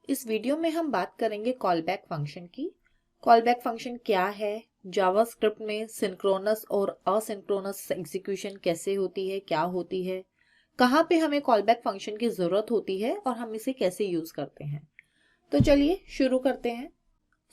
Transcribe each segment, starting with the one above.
इस वीडियो में हम बात करेंगे कॉलबैक फंक्शन की। कॉलबैक फंक्शन क्या है, जावास्क्रिप्ट में सिंक्रोनस और असिंक्रोनस एग्जीक्यूशन कैसे होती है, क्या होती है, कहाँ पे हमें कॉलबैक फंक्शन की ज़रूरत होती है और हम इसे कैसे यूज़ करते हैं। तो चलिए शुरू करते हैं।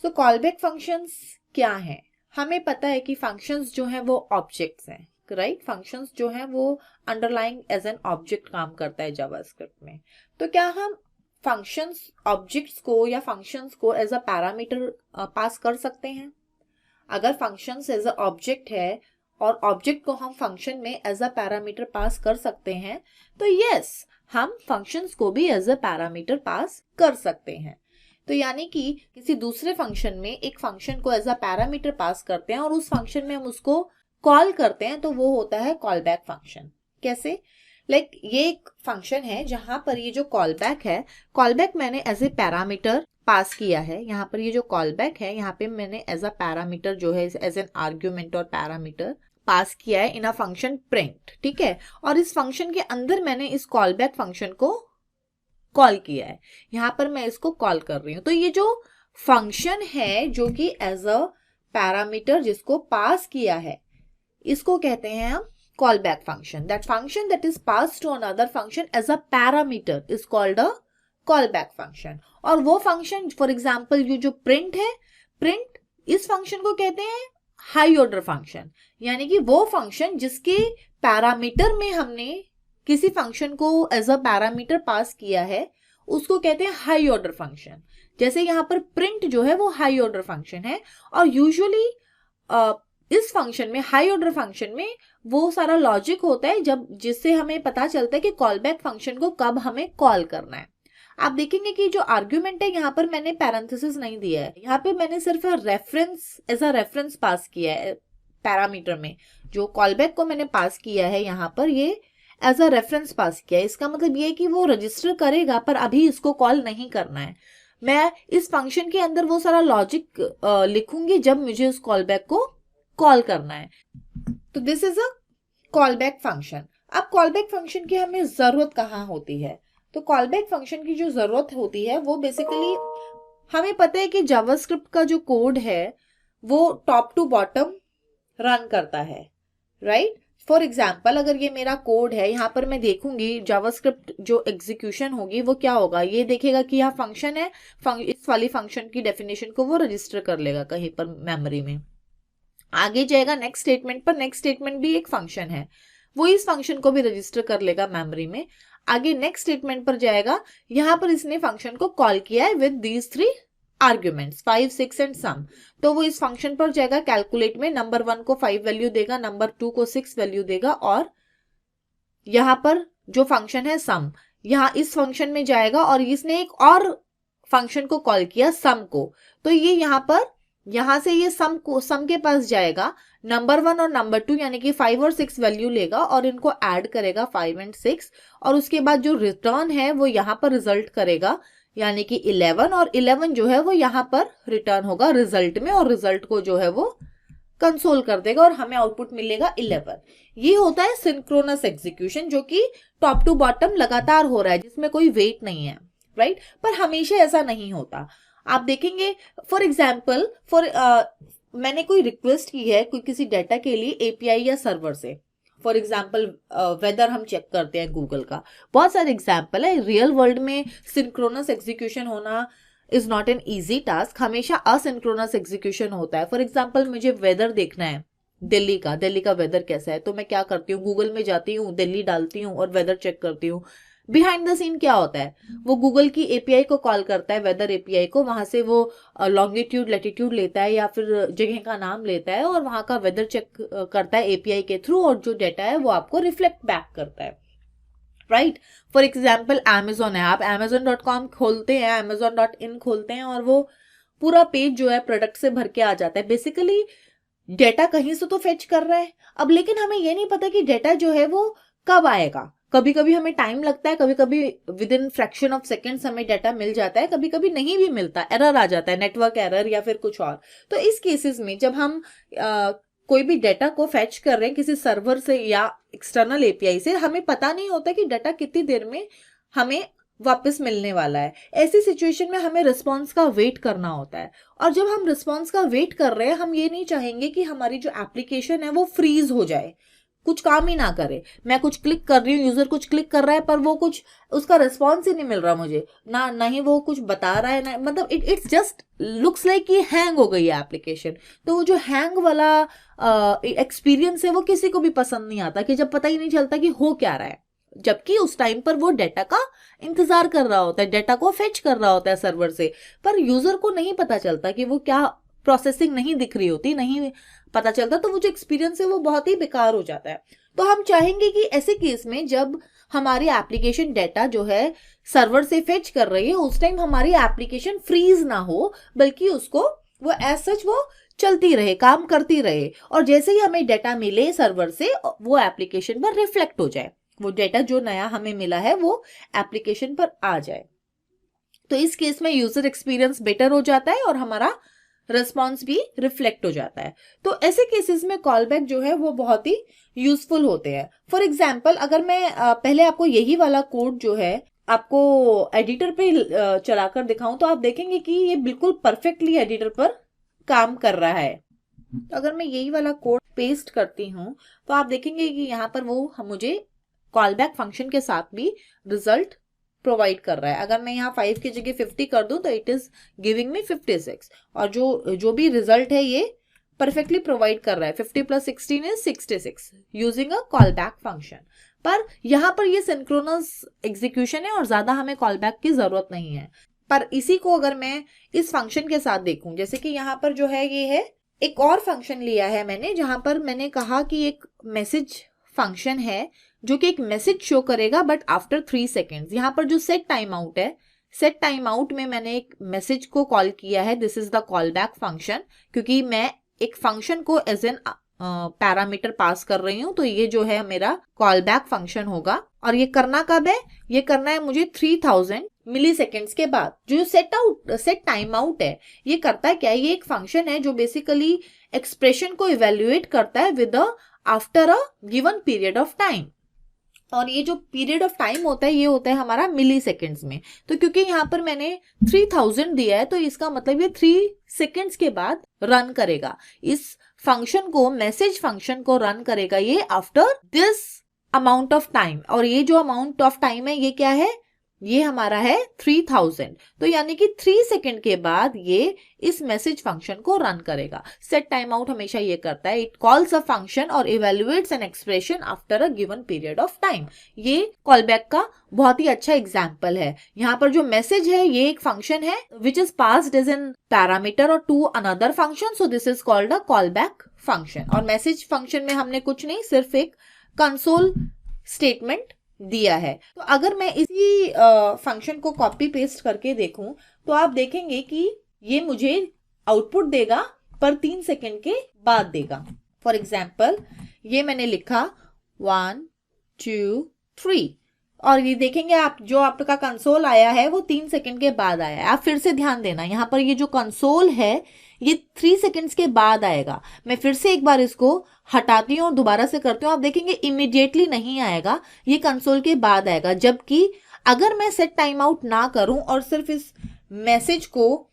सो कॉलबैक फंक्शंस क्या हैं? हमें पता है कि फंक्शंस जो हैं वो ऑब्जेक्ट्स हैं, राइट? फंक्शंस जो हैं वो अंडरलाइंग एज एन ऑब्जेक्ट काम करता है जावास्क्रिप्ट में। तो क्या हम फंक्शंस ऑब्जेक्ट्स को या फंक्शंस को एज अ पैरामीटर पास कर सकते हैं? अगर फंक्शंस एज अ ऑब्जेक्ट है और ऑब्जेक्ट को हम फंक्शन में एज अ पैरामीटर पास कर सकते हैं, तो यस, हम फंक्शंस को भी एज अ पैरामीटर पास कर सकते हैं। तो यानी कि किसी दूसरे फंक्शन में एक फंक्शन को एज अ पैरामीटर पास करते हैं और उस फंक्शन में हम उसको कॉल करते हैं, तो वो होता है कॉलबैक फंक्शन। कैसे? ये एक फंक्शन है जहां पर ये जो कॉलबैक है, कॉलबैक मैंने एज ए पैरामीटर पास किया है। यहाँ पर ये जो कॉलबैक है, यहाँ पे मैंने एज अ पैरामीटर जो है, एज एन आर्ग्यूमेंट और पैरामीटर पास किया है इन अ फंक्शन प्रिंट, ठीक है। और इस फंक्शन के अंदर मैंने इस कॉलबैक फंक्शन को कॉल किया है। यहाँ पर मैं इसको कॉल कर रही हूँ। तो ये जो फंक्शन है जो कि एज अ पैरामीटर जिसको पास किया है, इसको कहते हैं हम callback function. That function that is passed to another function as a parameter is called a callback function. और वो फंक्शन, फॉर एग्जाम्पल ये जो प्रिंट है, प्रिंट, इस फंक्शन को कहते हैं हाई ऑर्डर फंक्शन। यानी कि वो फंक्शन जिसके पैरामीटर में हमने किसी फंक्शन को एज अ पैरामीटर पास किया है, उसको कहते हैं हाई ऑर्डर फंक्शन। जैसे यहाँ पर प्रिंट जो है वो हाई ऑर्डर फंक्शन है। और यूजुअली इस फंक्शन में, हाई ऑर्डर फंक्शन में, वो सारा लॉजिक होता है जब जिससे हमें पता चलता है कि कॉलबैक फंक्शन को कब हमें कॉल करना है। आप देखेंगे कि जो आर्ग्यूमेंट है, यहाँ पर मैंने पैरेंथेसिस नहीं दिया है, यहाँ पे मैंने सिर्फ रेफरेंस, एज अ रेफरेंस पास किया है पैरामीटर में। जो कॉलबैक को मैंने पास किया है यहाँ पर, ये एज अ रेफरेंस पास किया है। इसका मतलब ये है कि वो रजिस्टर करेगा, पर अभी इसको कॉल नहीं करना है। मैं इस फंक्शन के अंदर वो सारा लॉजिक लिखूंगी जब मुझे उस कॉलबैक को कॉल करना है। तो this is a callback function. अब कॉलबैक फंक्शन की हमें जरूरत कहाँ होती है? तो कॉलबैक फंक्शन की जो जरूरत होती है वो बेसिकली, हमें पता है कि जावास्क्रिप्ट का जो कोड है वो टॉप टू बॉटम रन करता है, राइट? फॉर एग्जाम्पल, अगर ये मेरा कोड है, यहाँ पर मैं देखूंगी जावास्क्रिप्ट जो एग्जीक्यूशन होगी वो क्या होगा। ये देखेगा कि यहाँ फंक्शन है, इस वाली फंक्शन की डेफिनेशन को वो रजिस्टर कर लेगा कहीं पर मेमोरी में। आगे जाएगा नेक्स्ट स्टेटमेंट पर, नेक्स्ट स्टेटमेंट भी एक फंक्शन है, वो इस फंक्शन को भी रजिस्टर कर लेगा मेमोरी में। आगे नेक्स्ट स्टेटमेंट पर जाएगा, यहां पर इसने फंक्शन को कॉल किया है with these 3 arguments 5, 6 and sum. तो वो इस फंक्शन पर जाएगा, कैलकुलेट में नंबर 1 को 5 वैल्यू देगा, नंबर 2 को 6 वैल्यू देगा, और यहां पर जो फंक्शन है सम, यहां इस फंक्शन में जाएगा और इसने एक और फंक्शन को कॉल किया सम को। तो ये यहां से ये सम के पास जाएगा, नंबर 1 और नंबर 2 यानी कि 5 और 6 वैल्यू लेगा और इनको ऐड करेगा 5 एंड 6, और उसके बाद जो रिटर्न है वो यहाँ पर रिजल्ट करेगा, यानी कि 11, और 11 जो है वो यहाँ पर रिटर्न होगा रिजल्ट में, और रिजल्ट को जो है वो कंसोल कर देगा और हमें आउटपुट मिलेगा 11। ये होता है सिंक्रोनस एग्जीक्यूशन, जो कि टॉप टू बॉटम लगातार हो रहा है, जिसमें कोई वेट नहीं है, राइट? पर हमेशा ऐसा नहीं होता। आप देखेंगे, फॉर एग्जाम्पल, मैंने कोई रिक्वेस्ट की है कोई किसी डेटा के लिए एपीआई या सर्वर से। फॉर एग्जाम्पल वेदर हम चेक करते हैं गूगल का, बहुत सारे एग्जाम्पल है। रियल वर्ल्ड में सिंक्रोनस एग्जीक्यूशन होना is not an easy task, हमेशा असिंक्रोनस एग्जीक्यूशन होता है। फॉर एग्जाम्पल, मुझे वेदर देखना है दिल्ली का वेदर कैसा है, तो मैं क्या करती हूँ, गूगल में जाती हूँ, दिल्ली डालती हूँ और वेदर चेक करती हूँ। बिहाइंड द सीन क्या होता है, वो गूगल की एपीआई को कॉल करता है, वेदर एपीआई को, वहां से वो लॉन्गिट्यूड लैटिट्यूड लेता है या फिर जगह का नाम लेता है और वहां का वेदर चेक करता है एपीआई के थ्रू, और जो डेटा है वो आपको रिफ्लेक्ट बैक करता है, राइट? फॉर एग्जाम्पल Amazon है, आप amazon.com खोलते हैं, amazon.in खोलते हैं और वो पूरा पेज जो है प्रोडक्ट से भर के आ जाता है। बेसिकली डेटा कहीं से तो फेच कर रहा है। अब लेकिन हमें ये नहीं पता कि डेटा जो है वो कब आएगा। कभी कभी हमें टाइम लगता है, कभी कभी with in fraction of seconds हमें डाटा मिल जाता है, कभी कभी नहीं भी मिलता, एरर आ जाता है, नेटवर्क एरर या फिर कुछ और। तो इस केसेस में जब हम कोई भी डाटा को फैच कर रहे हैं किसी सर्वर से या एक्सटर्नल एपीआई से, हमें पता नहीं होता कि डाटा कितनी देर में हमें वापस मिलने वाला है। ऐसी सिचुएशन में हमें रिस्पॉन्स का वेट करना होता है, और जब हम रिस्पॉन्स का वेट कर रहे हैं, हम ये नहीं चाहेंगे कि हमारी जो एप्लीकेशन है वो फ्रीज हो जाए, कुछ काम ही ना करे। मैं कुछ क्लिक कर रही हूँ, यूजर कुछ क्लिक कर रहा है, पर वो कुछ उसका रिस्पॉन्स ही नहीं मिल रहा मुझे, ना ही वो कुछ बता रहा है, ना मतलब इट्स जस्ट लुक्स लाइक ये हैंग हो गई है एप्लीकेशन। तो वो जो हैंग वाला एक्सपीरियंस है वो किसी को भी पसंद नहीं आता, कि जब पता ही नहीं चलता कि हो क्या रहा है, जबकि उस टाइम पर वो डेटा का इंतजार कर रहा होता है, डेटा को फेच कर रहा होता है सर्वर से, पर यूजर को नहीं पता चलता कि वो क्या प्रोसेसिंग नहीं दिख रही होती, नहीं पता चलता, तो वो जो एक्सपीरियंस है वो बहुत ही बेकार हो जाता है। तो हम चाहेंगे कि ऐसे केस में जब हमारी एप्लीकेशन डेटा जो है सर्वर से फेच कर रही है, उस टाइम हमारी एप्लीकेशन फ्रीज ना हो, बल्कि उसको वो एज सच वो चलती रहे, काम करती रहे, और जैसे ही हमें डेटा मिले सर्वर से वो एप्लीकेशन पर रिफ्लेक्ट हो जाए, वो डेटा जो नया हमें मिला है वो एप्लीकेशन पर आ जाए। तो इस केस में यूजर एक्सपीरियंस बेटर हो जाता है और हमारा रिस्पॉन्स भी रिफ्लेक्ट हो जाता है। तो ऐसे केसेस में कॉल बैक जो है वो बहुत ही यूजफुल होते हैं। फॉर एग्जाम्पल, अगर मैं पहले आपको यही वाला कोड जो है आपको एडिटर पे चलाकर दिखाऊं, तो आप देखेंगे कि ये बिल्कुल परफेक्टली एडिटर पर काम कर रहा है। तो अगर मैं यही वाला कोड पेस्ट करती हूँ, तो आप देखेंगे कि यहाँ पर वो मुझे कॉल बैक फंक्शन के साथ भी रिजल्ट प्रोवाइड कर रहा है। अगर मैं यहाँ 5 की जगह 50 कर दूं तो इट इज गिविंग मी 56, और जो भी रिजल्ट है ये परफेक्टली प्रोवाइड कर रहा है। 50 + 16 is 66 using a call back function. पर यहाँ पर ये सिंक्रोनस एग्जीक्यूशन है और ज्यादा हमें कॉल बैक की जरूरत नहीं है। पर इसी को अगर मैं इस फंक्शन के साथ देखूं, जैसे कि यहाँ पर जो है ये है एक और फंक्शन लिया है मैंने, जहां पर मैंने कहा कि एक मैसेज फंक्शन है जो कि एक मैसेज शो करेगा बट आफ्टर 3 सेकेंड्स। यहाँ पर जो सेट टाइम आउट है, सेट टाइम आउट में मैंने एक मैसेज को कॉल किया है, this is the call back function, क्योंकि मैं एक फंक्शन को एज एन पैरामीटर पास कर रही हूँ, तो ये जो है मेरा कॉल बैक फंक्शन होगा। और ये करना कब है? ये करना है मुझे 3000 मिली सेकेंड्स के बाद। जो सेट टाइम आउट है, ये करता है क्या? ये एक फंक्शन है जो बेसिकली एक्सप्रेशन को इवेल्युएट करता है with after a given period of time, और ये जो पीरियड ऑफ टाइम होता है ये होता है हमारा मिली सेकेंड्स में। तो क्योंकि यहाँ पर मैंने 3000 दिया है, तो इसका मतलब ये 3 सेकेंड्स के बाद रन करेगा। इस फंक्शन को, मैसेज फंक्शन को रन करेगा ये after this amount of time, और ये जो अमाउंट ऑफ टाइम है ये क्या है? ये हमारा है 3000। तो यानी कि 3 सेकेंड के बाद ये इस मैसेज फंक्शन को रन करेगा। सेट टाइम आउट हमेशा ये करता है, इट कॉल्स अ फंक्शन और evaluates an expression after a given period of time. ये कॉल बैक का बहुत ही अच्छा एग्जाम्पल है। यहाँ पर जो मैसेज है ये एक फंक्शन है which is passed as an parameter और to another function, so this is called a call back function. और मैसेज फंक्शन में हमने कुछ नहीं, सिर्फ एक कंसोल स्टेटमेंट दिया है। तो अगर मैं इसी फंक्शन को कॉपी पेस्ट करके देखूं, तो आप देखेंगे कि ये मुझे आउटपुट देगा, पर 3 सेकेंड के बाद देगा। फॉर एग्जाम्पल, ये मैंने लिखा 1 2 3, और ये देखेंगे आप, जो आपका कंसोल आया है वो 3 सेकेंड के बाद आया है। आप फिर से ध्यान देना, यहाँ पर ये जो कंसोल है ये 3 सेकेंड्स के बाद आएगा। मैं फिर से एक बार इसको हटाती हूँ और दोबारा से करती हूँ, आप देखेंगे इमीडिएटली नहीं आएगा, ये कंसोल के बाद आएगा। जबकि अगर मैं सेट टाइम आउट ना करूं और सिर्फ इस मैसेज को,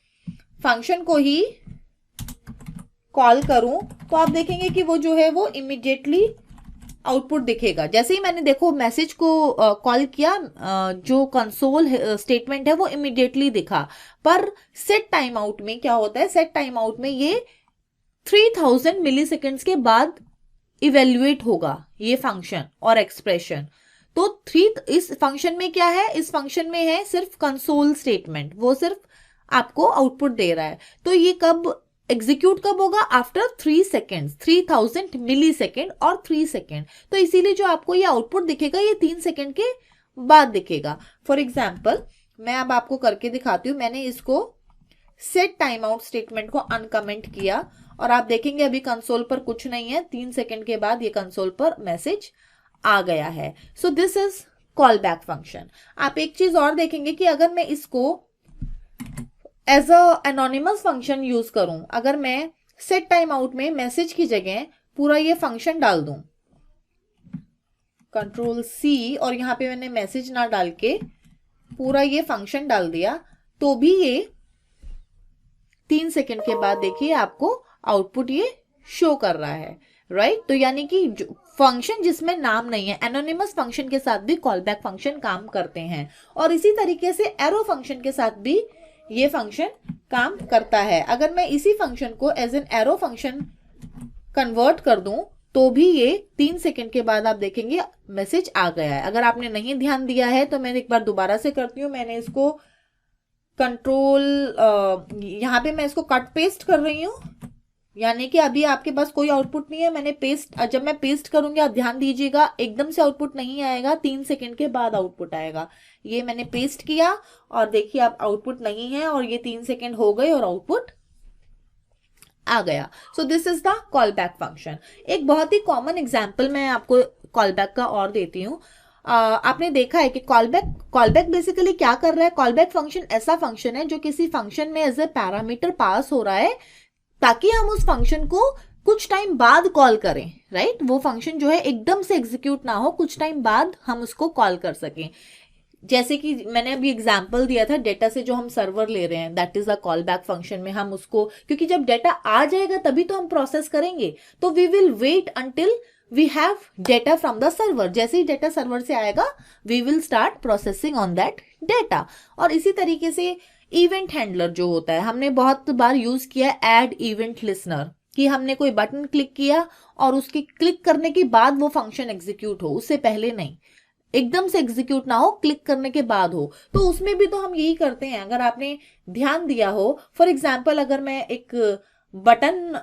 फंक्शन को ही कॉल करूं, तो आप देखेंगे कि वो जो है वो इमीडिएटली आउटपुट दिखेगा। जैसे ही मैंने देखो मैसेज को कॉल किया, जो कंसोल स्टेटमेंट है वो इमीडिएटली दिखा। पर सेट टाइम आउट में क्या होता है? सेट टाइम आउट में ये 3000 मिली सेकेंड्स के बाद इवेल्युएट होगा ये फंक्शन और एक्सप्रेशन। तो इस फंक्शन में क्या है? इस फंक्शन में है सिर्फ कंसोल स्टेटमेंट, वो सिर्फ आपको आउटपुट दे रहा है। तो ये कब एग्जीक्यूट कब होगा? आफ्टर 3 सेकेंड्स, 3000 मिली सेकेंड और 3 सेकेंड। तो इसीलिए जो आपको ये आउटपुट दिखेगा ये 3 सेकेंड के बाद दिखेगा। फॉर एग्जाम्पल, मैं अब आपको करके दिखाती हूँ। मैंने इसको सेट टाइम आउट स्टेटमेंट को अनकमेंट किया और आप देखेंगे अभी कंसोल पर कुछ नहीं है, 3 सेकेंड के बाद ये कंसोल पर मैसेज आ गया है। So this is call back function. आप एक चीज और देखेंगे कि अगर मैं इसको as a anonymous function use करूं, अगर मैं सेट टाइम आउट में मैसेज की जगह पूरा ये फंक्शन डाल दूं, Ctrl+C, और यहां पे मैंने मैसेज ना डाल के पूरा ये फंक्शन डाल दिया तो भी ये 3 सेकंड के बाद देखिए आपको आउटपुट ये शो कर रहा है, राइट। तो यानी कि फंक्शन जिसमें नाम नहीं है, एनोनिमस फंक्शन के साथ भी कॉल बैक फंक्शन काम करते हैं। और इसी तरीके से एरो फंक्शन के साथ भी ये फंक्शन काम करता है। अगर मैं इसी फंक्शन को as an arrow function convert कर दूं तो भी ये 3 सेकंड के बाद आप देखेंगे मैसेज आ गया है। अगर आपने नहीं ध्यान दिया है तो मैं एक बार दोबारा से करती हूँ। मैंने इसको कंट्रोल यहाँ पे मैं इसको कट पेस्ट कर रही हूँ, यानी कि अभी आपके पास कोई आउटपुट नहीं है। मैंने पेस्ट, जब मैं पेस्ट करूंगी आप ध्यान दीजिएगा एकदम से आउटपुट नहीं आएगा, 3 सेकंड के बाद आउटपुट आएगा। ये मैंने पेस्ट किया और देखिए अब आउटपुट नहीं है और ये 3 सेकंड हो गए और आउटपुट आ गया। सो this is the call back function. एक बहुत ही कॉमन एग्जाम्पल मैं आपको कॉल बैक का और देती हूँ। आपने देखा है कि कॉल बैक बेसिकली क्या कर रहा है। कॉल बैक फंक्शन ऐसा फंक्शन है जो किसी फंक्शन में एज ए पैरामीटर पास हो रहा है ताकि हम उस फंक्शन को कुछ टाइम बाद कॉल करें, राइट। वो फंक्शन जो है एकदम से एग्जीक्यूट ना हो, कुछ टाइम बाद हम उसको कॉल कर सकें। जैसे कि मैंने अभी एग्जांपल दिया था डेटा से जो हम सर्वर ले रहे हैं, that is a call back function में हम उसको, क्योंकि जब डेटा आ जाएगा तभी तो हम प्रोसेस करेंगे, तो we will wait until we have data from the server. जैसे ही डेटा सर्वर से आएगा we will start processing on that data. और इसी तरीके से इवेंट हैंडलर जो होता है, हमने बहुत बार यूज किया ऐड इवेंट लिसनर, कि हमने कोई बटन क्लिक किया और उसके क्लिक करने के बाद वो फंक्शन एग्जीक्यूट हो, उससे पहले नहीं, एकदम से एग्जीक्यूट ना हो, क्लिक करने के बाद हो। तो उसमें भी तो हम यही करते हैं। अगर आपने ध्यान दिया हो, फॉर एग्जाम्पल अगर मैं एक बटन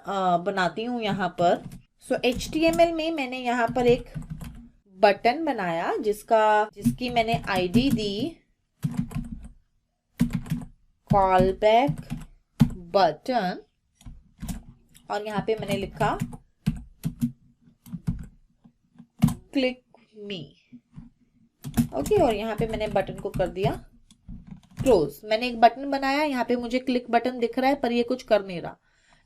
बनाती हूँ यहाँ पर, सो HTML में मैंने यहाँ पर एक बटन बनाया जिसकी मैंने आईडी दी कॉल बैक बटन, और यहाँ पे मैंने लिखा क्लिक मी, ओके। और यहाँ पे मैंने बटन को कर दिया क्लोज। मैंने एक बटन बनाया, यहाँ पे मुझे क्लिक बटन दिख रहा है पर ये कुछ कर नहीं रहा।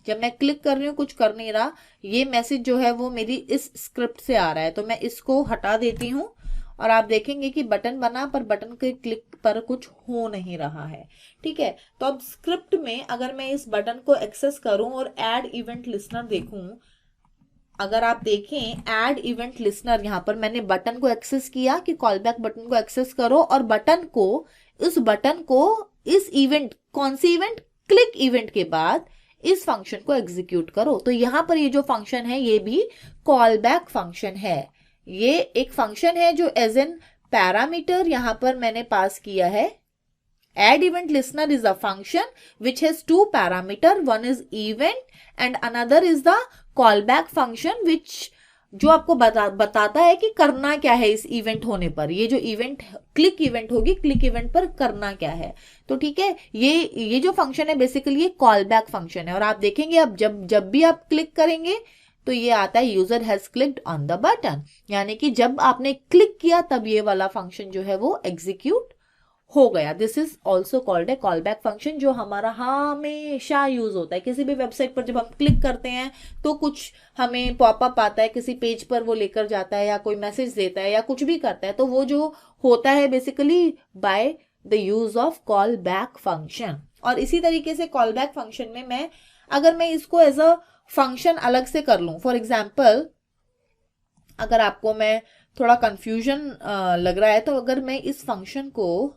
जब मैं क्लिक कर रही हूँ कुछ कर नहीं रहा, ये मैसेज जो है वो मेरी इस स्क्रिप्ट से आ रहा है, तो मैं इसको हटा देती हूँ और आप देखेंगे कि बटन बना पर बटन के क्लिक पर कुछ हो नहीं रहा है, ठीक है। तो अब स्क्रिप्ट में अगर मैं इस बटन को एक्सेस करूं और ऐड इवेंट लिसनर देखूं, अगर आप देखें ऐड इवेंट लिसनर, यहाँ पर मैंने बटन को एक्सेस किया कि कॉल बैक बटन को एक्सेस करो, और इस बटन को इस इवेंट, कौन सी इवेंट, क्लिक इवेंट के बाद इस फंक्शन को एग्जीक्यूट करो। तो यहाँ पर ये जो फंक्शन है ये भी कॉल बैक फंक्शन है। ये एक फंक्शन है जो एज एन पैरामीटर यहाँ पर मैंने पास किया है। Add event listener is a function which has 2 parameter, one is event and another is the callback function which जो आपको बताता है कि करना क्या है इस इवेंट होने पर। ये जो इवेंट क्लिक इवेंट होगी, क्लिक इवेंट पर करना क्या है। तो ठीक है, ये जो फंक्शन है बेसिकली ये कॉल बैक फंक्शन है। और आप देखेंगे अब जब भी आप क्लिक करेंगे तो ये आता है user has clicked on the button, यानी कि जब आपने क्लिक किया तब ये वाला फंक्शन जो है वो एग्जीक्यूट हो गया। This is also called a call back function, जो हमारा हमेशा यूज होता है। किसी भी वेबसाइट पर जब हम क्लिक करते हैं तो कुछ हमें पॉपअप आता है, किसी पेज पर वो लेकर जाता है या कोई मैसेज देता है या कुछ भी करता है, तो वो जो होता है basically by the use of call back function. और इसी तरीके से कॉल बैक फंक्शन में अगर मैं इसको एज अ फंक्शन अलग से कर लूं, फॉर एग्जाम्पल अगर आपको मैं थोड़ा कंफ्यूजन लग रहा है, तो अगर मैं इस फंक्शन को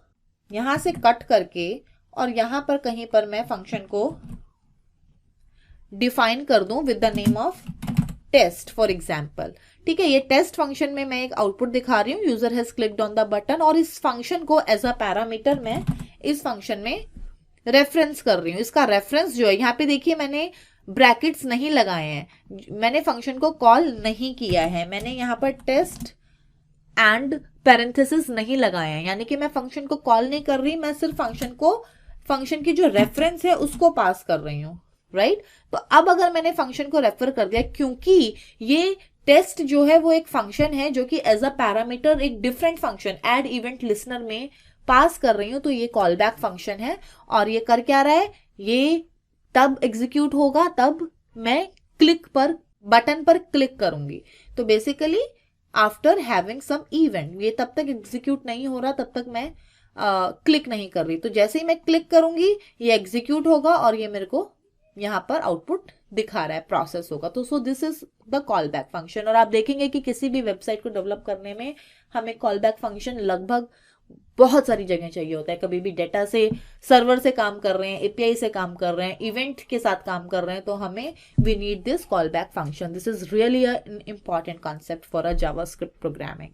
यहां से कट करके और यहां पर कहीं पर मैं फंक्शन को डिफाइन कर दूं with the name of test for example, ठीक है। ये टेस्ट फंक्शन में मैं एक आउटपुट दिखा रही हूँ, user has clicked on the button, और इस फंक्शन को एज अ पैरामीटर मैं इस फंक्शन में रेफरेंस कर रही हूँ। इसका रेफरेंस जो है यहाँ पे देखिए मैंने ब्रैकेट्स नहीं लगाए हैं, मैंने फंक्शन को कॉल नहीं किया है, मैंने यहाँ पर टेस्ट एंड पैरेंथेसिस नहीं लगाए हैं, यानी कि मैं फंक्शन को कॉल नहीं कर रही, मैं सिर्फ फंक्शन की जो रेफरेंस है उसको पास कर रही हूँ, राइट। तो अब अगर मैंने फंक्शन को रेफर कर दिया, क्योंकि ये टेस्ट जो है वो एक फंक्शन है जो कि एज अ पैरामीटर एक different function add event listener में पास कर रही हूँ, तो ये कॉल बैक फंक्शन है। और ये कर क्या रहा है, ये तब एग्जीक्यूट होगा तब मैं बटन पर क्लिक करूंगी। तो basically after having some event, ये तब तक एग्जीक्यूट नहीं हो रहा, तब तक मैं क्लिक नहीं कर रही, तो जैसे ही मैं क्लिक करूंगी ये एग्जीक्यूट होगा और ये मेरे को यहाँ पर आउटपुट दिखा रहा है, प्रोसेस होगा। तो सो this is the call back function. और आप देखेंगे कि किसी भी वेबसाइट को डेवलप करने में हमें कॉल बैक फंक्शन लगभग बहुत सारी जगह चाहिए होता है। कभी भी डेटा से, सर्वर से काम कर रहे हैं, एपीआई से काम कर रहे हैं, इवेंट के साथ काम कर रहे हैं, तो हमें we need this call back function. This is really a important concept for a JavaScript programming.